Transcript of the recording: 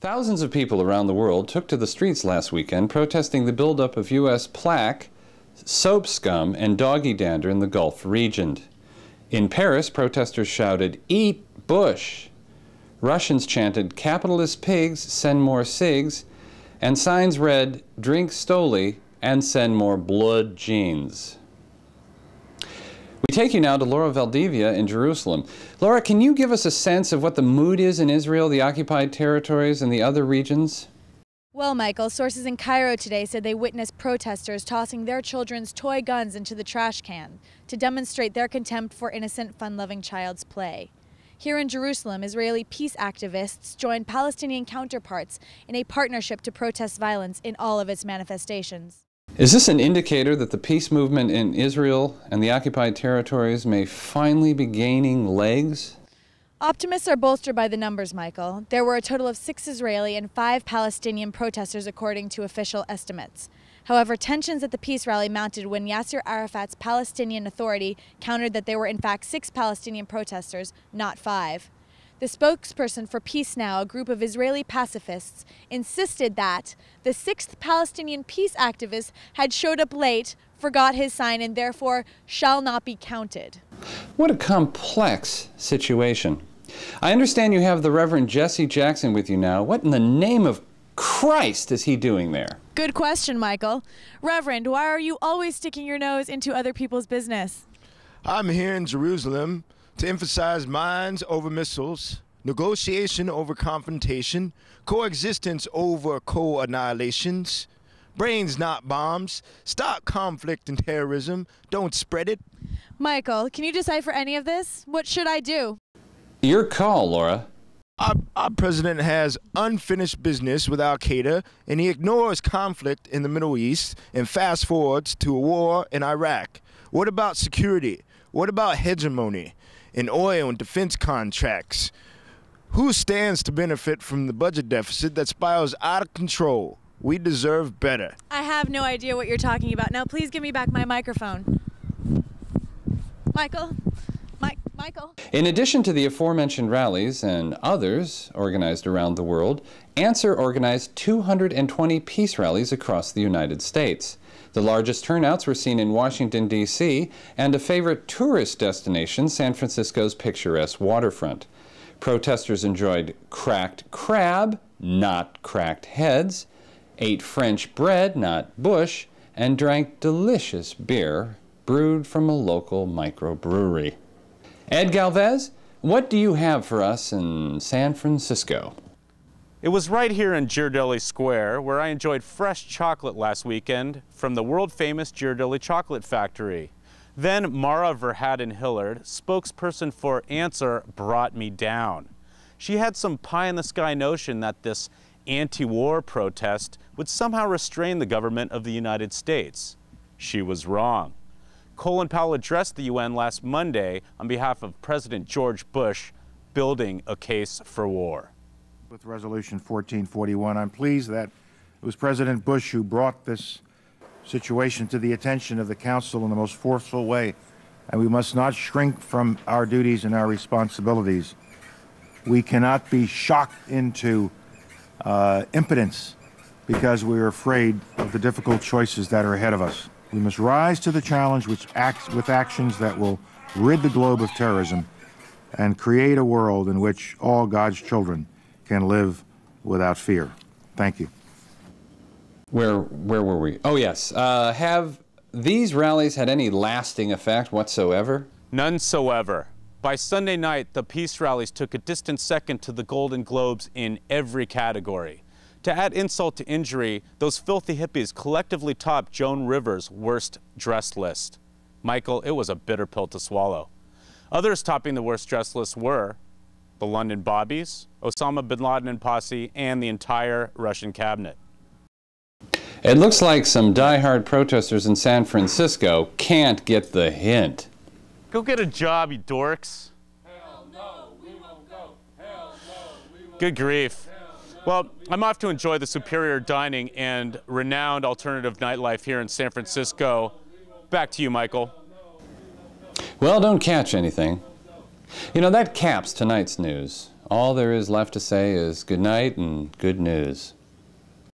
Thousands of people around the world took to the streets last weekend protesting the buildup of U.S. plaque, soap scum, and doggy dander in the Gulf region. In Paris, protesters shouted, "Eat Bush!" Russians chanted, "Capitalist pigs, send more cigs," and signs read, "Drink Stoli and send more blood jeans." We take you now to Laura Valdivia in Jerusalem. Laura, can you give us a sense of what the mood is in Israel, the occupied territories, and the other regions? Well, Michael, sources in Cairo today said they witnessed protesters tossing their children's toy guns into the trash can to demonstrate their contempt for innocent, fun-loving child's play. Here in Jerusalem, Israeli peace activists joined Palestinian counterparts in a partnership to protest violence in all of its manifestations. Is this an indicator that the peace movement in Israel and the occupied territories may finally be gaining legs? Optimists are bolstered by the numbers, Michael. There were a total of 6 Israeli and 5 Palestinian protesters, according to official estimates. However, tensions at the peace rally mounted when Yasser Arafat's Palestinian Authority countered that there were in fact 6 Palestinian protesters, not 5. The spokesperson for Peace Now, a group of Israeli pacifists, insisted that the 6th Palestinian peace activist had showed up late, forgot his sign, and therefore shall not be counted. What a complex situation. I understand you have the Reverend Jesse Jackson with you now. What in the name of Christ is he doing there? Good question, Michael. Reverend, why are you always sticking your nose into other people's business? I'm here in Jerusalem to emphasize minds over missiles, negotiation over confrontation, coexistence over co-annihilations, brains not bombs, stop conflict and terrorism, don't spread it. Michael, can you decipher any of this? What should I do? Your call, Laura. Our president has unfinished business with Al-Qaeda, and he ignores conflict in the Middle East and fast forwards to a war in Iraq. What about security? What about hegemony in oil and defense contracts? Who stands to benefit from the budget deficit that spirals out of control? We deserve better. I have no idea what you're talking about. Now please give me back my microphone. Michael? Michael? In addition to the aforementioned rallies and others organized around the world, Answer organized 220 peace rallies across the United States. The largest turnouts were seen in Washington, D.C., and a favorite tourist destination, San Francisco's picturesque waterfront. Protesters enjoyed cracked crab, not cracked heads, ate French bread, not Bush, and drank delicious beer brewed from a local microbrewery. Ed Galvez, what do you have for us in San Francisco? It was right here in Ghirardelli Square where I enjoyed fresh chocolate last weekend from the world-famous Ghirardelli Chocolate Factory. Then Mara Verhaden-Hillard, spokesperson for Answer, brought me down. She had some pie-in-the-sky notion that this anti-war protest would somehow restrain the government of the United States. She was wrong. Colin Powell addressed the UN last Monday on behalf of President George Bush, building a case for war. With Resolution 1441, I'm pleased that it was President Bush who brought this situation to the attention of the Council in the most forceful way, and we must not shrink from our duties and our responsibilities. We cannot be shocked into impotence because we are afraid of the difficult choices that are ahead of us. We must rise to the challenge with actions that will rid the globe of terrorism and create a world in which all God's children can live without fear. Thank you. Where were we? Oh, yes. Have these rallies had any lasting effect whatsoever? None so ever. By Sunday night, the peace rallies took a distant second to the Golden Globes in every category. To add insult to injury, those filthy hippies collectively topped Joan Rivers' worst dressed list. Michael, it was a bitter pill to swallow. Others topping the worst dressed list were the London Bobbies, Osama bin Laden and posse, and the entire Russian cabinet. It looks like some die-hard protesters in San Francisco can't get the hint. Go get a job, you dorks. Hell no, we won't go. Hell no, we won't. Good grief. Well, I'm off to enjoy the superior dining and renowned alternative nightlife here in San Francisco. Back to you, Michael. Well, don't catch anything. You know, that caps tonight's news. All there is left to say is good night and good news.